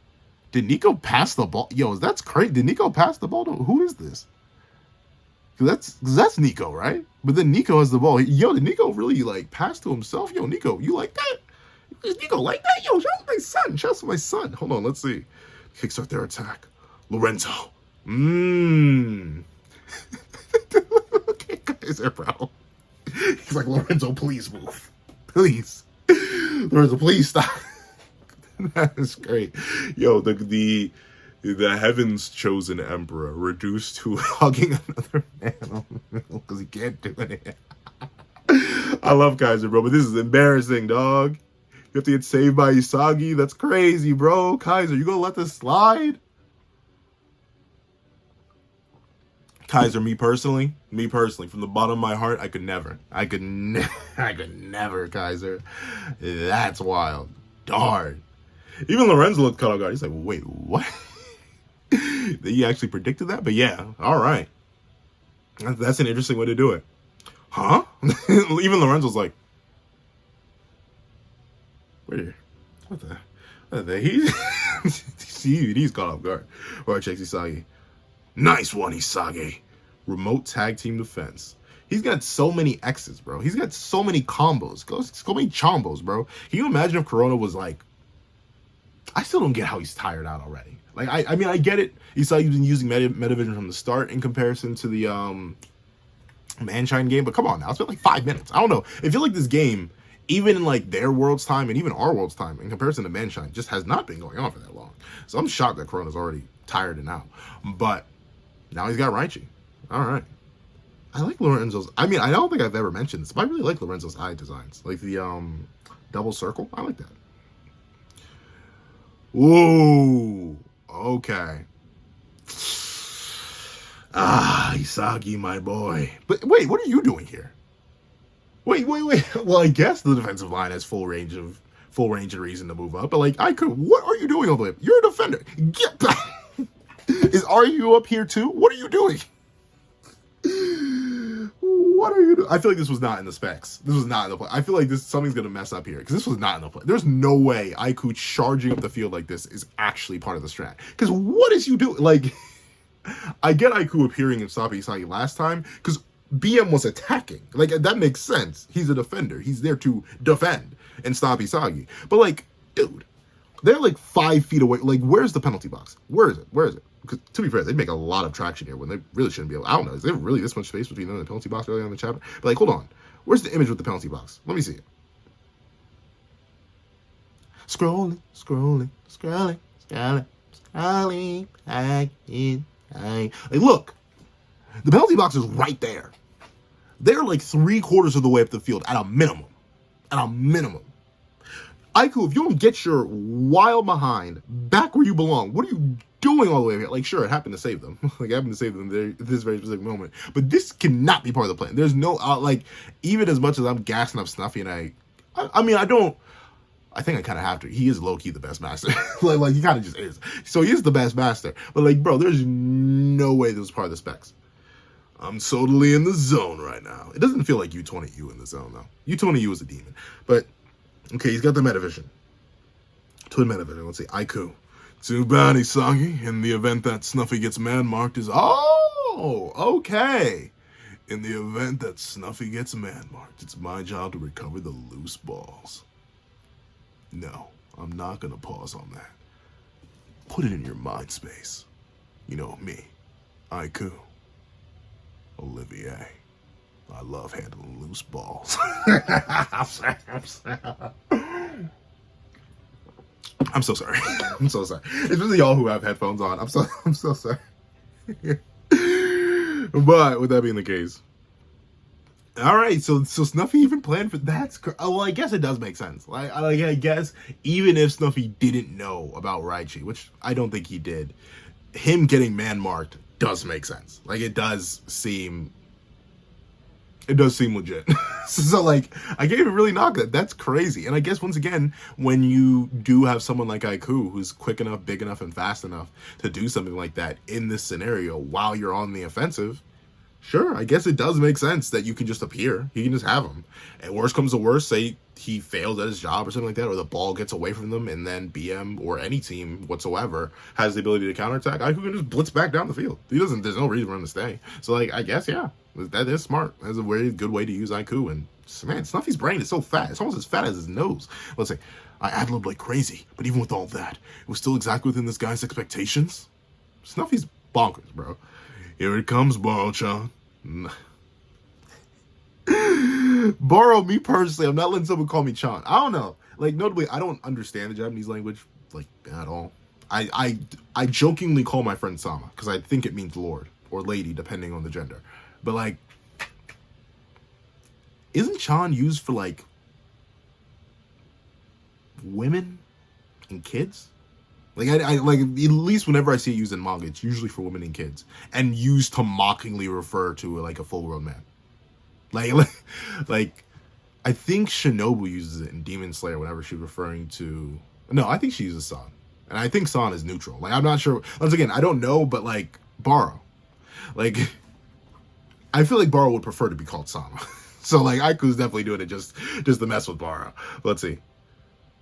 Did Nico pass the ball? Yo, that's crazy. Did Nico pass the ball? Who is this? Cause that's Nico, right? But then Nico has the ball. Yo, did Nico really like pass to himself? Yo, Nico, you like that? Is Nico like that? Yo, shout out my son. Shout out to my son. Hold on, let's see. Kickstart their attack. Lorenzo. Okay, guys, bro. He's like, Lorenzo, please move. Please. Lorenzo, please stop. That is great. Yo, the heaven's chosen emperor reduced to hugging another man because he can't do it. I love Kaiser, bro, but this is embarrassing, dog. You have to get saved by Isagi? That's crazy, bro. Kaiser, you gonna let this slide? Kaiser, me personally, from the bottom of my heart, I could never, Kaiser. That's wild. Darn. Even Lorenzo looked caught off guard. He's like, wait, what? He actually predicted that? But yeah, all right. That's an interesting way to do it. Huh? Even Lorenzo's like, wait, what the he's caught off guard. All right, checks Isagi. Nice one, Isagi. Remote tag team defense. He's got so many X's, bro. He's got so many combos. So many chombos, bro. Can you imagine if Corona was like... I still don't get how he's tired out already. Like, I mean, I get it. Isagi's been using Metavision from the start in comparison to the Manshine game. But come on now. It's been like 5 minutes. I don't know. I feel like this game, even in like their world's time and even our world's time in comparison to Manshine, just has not been going on for that long. So I'm shocked that Corona's already tired and out. But now he's got Raichi. All right. I like Lorenzo's. I mean, I don't think I've ever mentioned this, but I really like Lorenzo's eye designs. Like the double circle. I like that. Whoa. Okay. Isagi, my boy. But wait, what are you doing here? Wait. Well, I guess the defensive line has full range and reason to move up. But like, what are you doing all the way up? You're a defender. Get back. Is RU up here too? What are you doing? What are you doing? I feel like this was not in the specs. This was not in the play. I feel like something's going to mess up here because this was not in the play. There's no way Aiku charging up the field like this is actually part of the strat. Because what is you doing? Like, I get Aiku appearing in Snuffy Isagi last time because BM was attacking. Like, that makes sense. He's a defender. He's there to defend and stop Isagi. But like, dude, they're like 5 feet away. Like, where's the penalty box? Where is it? Because to be fair, they make a lot of traction here when they really shouldn't be able. I don't know. Is there really this much space between them and the penalty box earlier on the chapter? But like, hold on. Where's the image with the penalty box? Let me see it. Scrolling. Back in time. Like, look. The penalty box is right there. They're like 3/4 of the way up the field at a minimum. At a minimum. Aiku, if you don't get your wild behind back where you belong, what are you doing all the way here? Like, sure, it happened to save them. Like, it happened to save them there at this very specific moment. But this cannot be part of the plan. There's no, like, even as much as I'm gassing up Snuffy and I mean, I think I kind of have to. He is low-key the best master. like, he kind of just is. So he is the best master. But, like, bro, there's no way this was part of the specs. I'm totally in the zone right now. It doesn't feel like U20U in the zone, though. U20U is a demon. But... okay, he's got the metavision. Twin metavision. Let's see. Aiku. Too bad, Isagi. In the event that Snuffy gets man-marked is... oh, okay. In the event that Snuffy gets man-marked, it's my job to recover the loose balls. No, I'm not going to pause on that. Put it in your mind space. You know me. Aiku. Olivier. I love handling loose balls. I'm so sorry. I'm so sorry. Especially y'all who have headphones on. I'm so sorry. But with that being the case, all right. So Snuffy even planned for that. Well, I guess it does make sense. I guess even if Snuffy didn't know about Raichi, which I don't think he did, him getting man marked does make sense. Like, it does seem legit. So, like, I can't even really knock that. That's crazy. And I guess, once again, when you do have someone like Aiku who's quick enough, big enough, and fast enough to do something like that in this scenario while you're on the offensive, sure, I guess it does make sense that you can just appear. You can just have him. And worst comes to worst, say he fails at his job or something like that, or the ball gets away from them, and then BM or any team whatsoever has the ability to counterattack. Aiku can just blitz back down the field. There's no reason for him to stay. So, like, I guess, yeah. That is smart. That's a very good way to use Aiku. And man, Snuffy's brain is so fat. It's almost as fat as his nose. Let's say, I ad-libbed like crazy, but even with all that, it was still exactly within this guy's expectations. Snuffy's bonkers, bro. Here it comes, Baro-chan. Baro, me personally, I'm not letting someone call me Chan. I don't know. Like, notably, I don't understand the Japanese language, like, at all. I jokingly call my friend Sama, because I think it means Lord, or Lady, depending on the gender. But, like, isn't Chan used for, like, women and kids? Like, I like, at least whenever I see it used in manga, it's usually for women and kids, and used to mockingly refer to, like, a full-grown man. Like, I think Shinobu uses it in Demon Slayer whenever she's referring to... No, I think she uses San. And I think San is neutral. Like, I'm not sure. Once again, I don't know, but, like, Baro. Like... I feel like Baro would prefer to be called Sama. So, like, Aiku's definitely doing it just to mess with Baro. Let's see.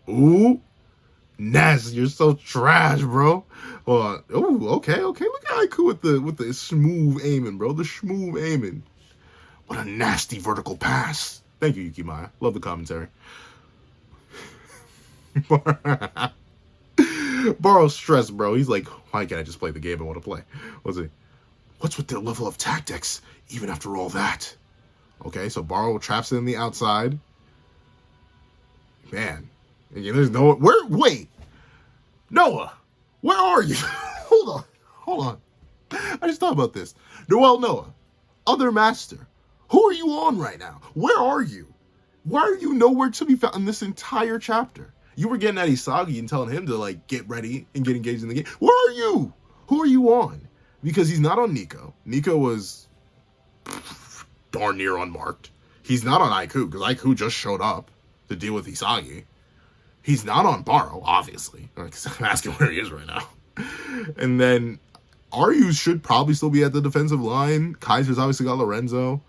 Ooh. Ness, you're so trash, bro. Hold on. Ooh, okay. Look at Aiku with the smooth aiming, bro. The smooth aiming. What a nasty vertical pass. Thank you, Yukimaya. Love the commentary. Baro's stressed, bro. He's like, why can't I just play the game I want to play? Let's see. What's with their level of tactics, even after all that? Okay, so Baro traps it in the outside. Man. There's no... Wait! Noah! Where are you? Hold on. I just thought about this. Noah. Other master. Who are you on right now? Where are you? Why are you nowhere to be found in this entire chapter? You were getting at Isagi and telling him to, like, get ready and get engaged in the game. Where are you? Who are you on? Because he's not on Nico. Nico was darn near unmarked. He's not on Aiku, because Aiku just showed up to deal with Isagi. He's not on Baro, obviously. I'm asking where he is right now. And then Aryu should probably still be at the defensive line. Kaiser's obviously got Lorenzo.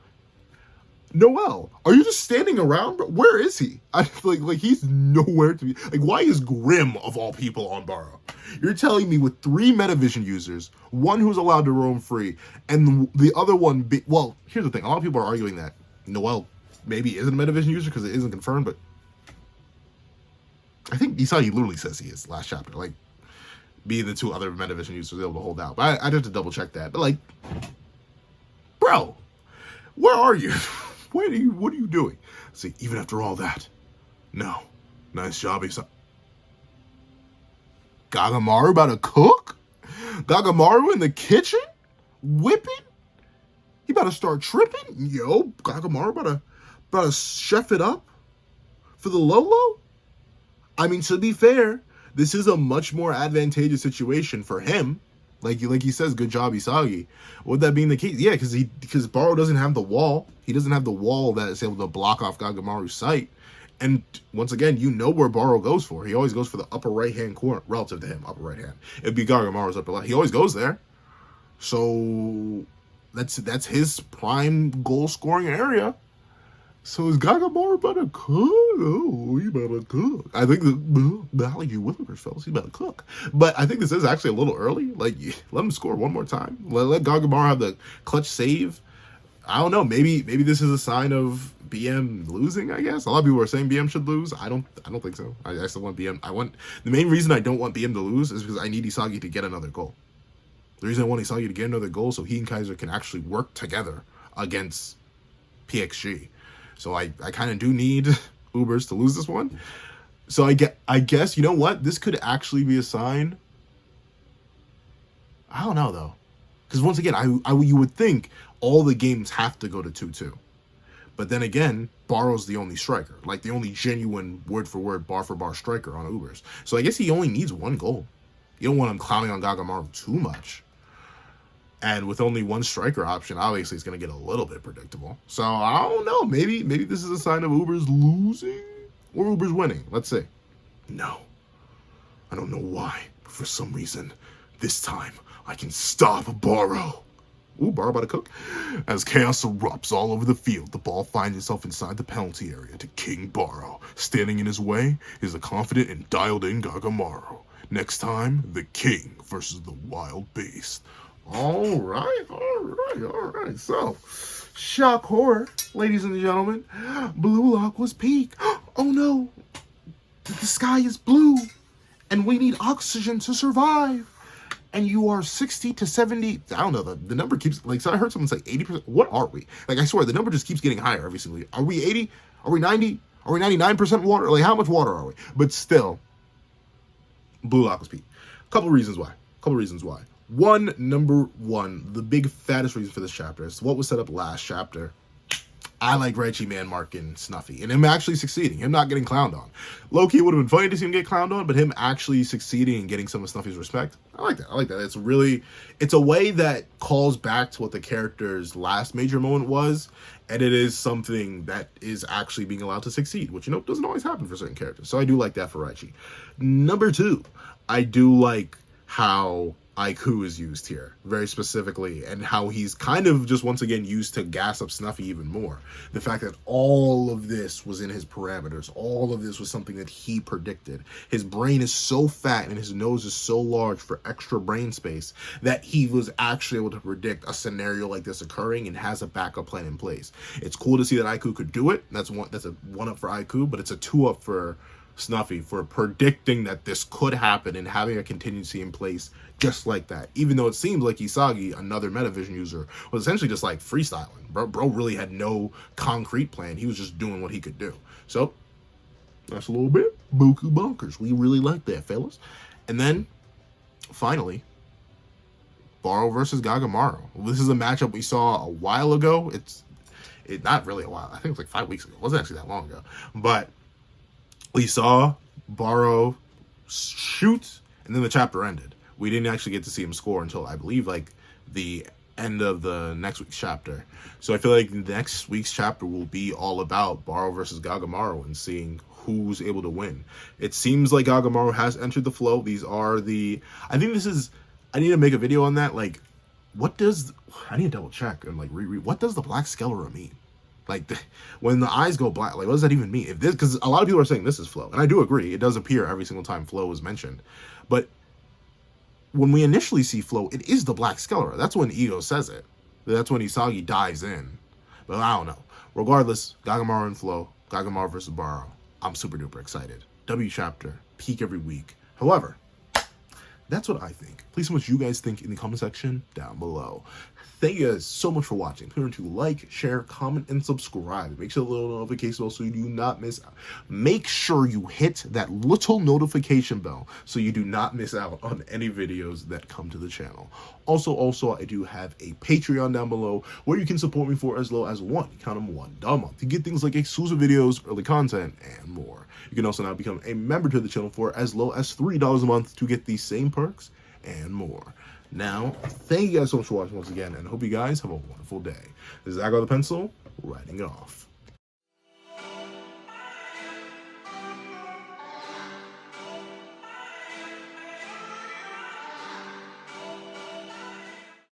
Noel, are you just standing around? Bro? Where is he? Like he's nowhere to be. Like, why is Grim, of all people, on Baro? You're telling me with 3 Metavision users, one who's allowed to roam free, and the other one... well, here's the thing. A lot of people are arguing that Noel maybe isn't a Metavision user because it isn't confirmed, but I think Isagi literally says he is last chapter. Like, being the 2 other Metavision users able to hold out. But I'd have to double check that. But, like, bro, where are you? What are you doing? See, even after all that, no. Nice job, Isagi. Gagamaru about to cook? Gagamaru in the kitchen? Whipping? He about to start tripping. Yo, Gagamaru about to chef it up for the Lolo. I mean, to be fair, this is a much more advantageous situation for him. Like he says, good job, Isagi. Would that being the case? Yeah, because Baro doesn't have the wall. He doesn't have the wall that is able to block off Gagamaru's sight. And once again, you know where Baro goes for. He always goes for the upper right-hand corner, relative to him, upper right-hand. It'd be Gagamaru's upper left. He always goes there. So that's his prime goal-scoring area. So is Gagamaru about to cook? Oh, he about to cook. I think like you Willikers, fellas, he about to cook. But I think this is actually a little early. Like, let him score one more time. Let Gagamaru have the clutch save. I don't know. Maybe this is a sign of BM losing, I guess. A lot of people are saying BM should lose. I don't think so. I still want BM. The main reason I don't want BM to lose is because I need Isagi to get another goal. The reason I want Isagi to get another goal so he and Kaiser can actually work together against PXG. So I kind of do need Ubers to lose this one. So I guess, you know what? This could actually be a sign. I don't know, though. Because once again, you would think all the games have to go to 2-2. But then again, Baro's the only striker. Like, the only genuine word-for-word, bar-for-bar striker on Ubers. So I guess he only needs one goal. You don't want him clowning on Gagamaru too much. And with only one striker option, obviously it's going to get a little bit predictable. So, I don't know. Maybe this is a sign of Ubers losing or Ubers winning. Let's see. No. I don't know why, but for some reason, this time, I can stop Baro. Ooh, Baro about to cook. As chaos erupts all over the field, the ball finds itself inside the penalty area to King Baro. Standing in his way is the confident and dialed-in Gagamaru. Next time, the King versus the Wild Beast. All right. So, shock horror, ladies and gentlemen. Blue Lock was peak. Oh no, the sky is blue, and we need oxygen to survive. And you are 60 to 70. I don't know. The number keeps, like, so I heard someone say 80%. What are we? Like, I swear, the number just keeps getting higher every single year. Are we 80? Are we 90? Are we 99% water? Like, how much water are we? But still, Blue Lock was peak. Couple reasons why. Number one, the big fattest reason for this chapter is what was set up last chapter. I like Raichi man marking Snuffy and him actually succeeding, him not getting clowned on. Low-key, it would have been funny to see him get clowned on, but him actually succeeding and getting some of Snuffy's respect. I like that. It's a way that calls back to what the character's last major moment was, and it is something that is actually being allowed to succeed, which, doesn't always happen for certain characters. So I do like that for Raichi. Number two, I do like how Aiku is used here, very specifically, and how he's kind of just once again used to gas up Snuffy even more. The fact that all of this was in his parameters, all of this was something that he predicted. His brain is so fat and his nose is so large for extra brain space that he was actually able to predict a scenario like this occurring and has a backup plan in place. It's cool to see that Aiku could do it. That's a 1-up for Aiku, but it's a 2-up for Snuffy for predicting that this could happen and having a contingency in place just like that. Even though it seems like Isagi, another Metavision user, was essentially just like freestyling. Bro really had no concrete plan. He was just doing what he could do. So that's a little bit buku bonkers. We really like that, fellas. And then finally, Baro versus Gagamaru. This is a matchup we saw a while ago. It's not really a while. I think it was like 5 weeks ago. It wasn't actually that long ago. But we saw Baro shoot, and then the chapter ended. We didn't actually get to see him score until, I believe, like the end of the next week's chapter. So I feel like next week's chapter will be all about Baro versus Gagamaru and seeing who's able to win. It seems like Gagamaru has entered the flow. These are I need to make a video on that. Like, I need to double check and like reread. What does the black sclera mean? Like, when the eyes go black, like, what does that even mean? Because a lot of people are saying this is flow, and I do agree. It does appear every single time flow is mentioned. But when we initially see flow, it is the black sclera. That's when Ego says it. That's when Isagi dives in. But I don't know. Regardless, Gagamaru and flow, Gagamaru versus Baro. I'm super duper excited. W chapter, peak every week. However, That's what I think. Please tell me what you guys think in the comment section down below. Thank you guys so much for watching. Remember to like, share, comment, and subscribe. Make sure the little notification bell so you do not miss out. Make sure you hit that little notification bell so you do not miss out on any videos that come to the channel. Also, I do have a Patreon down below where you can support me for as low as $1 a month to get things like exclusive videos, early content, and more. You can also now become a member to the channel for as low as $3 a month to get these same perks and more. Now, thank you guys so much for watching once again, and I hope you guys have a wonderful day. This is Agar the Pencil, writing it off.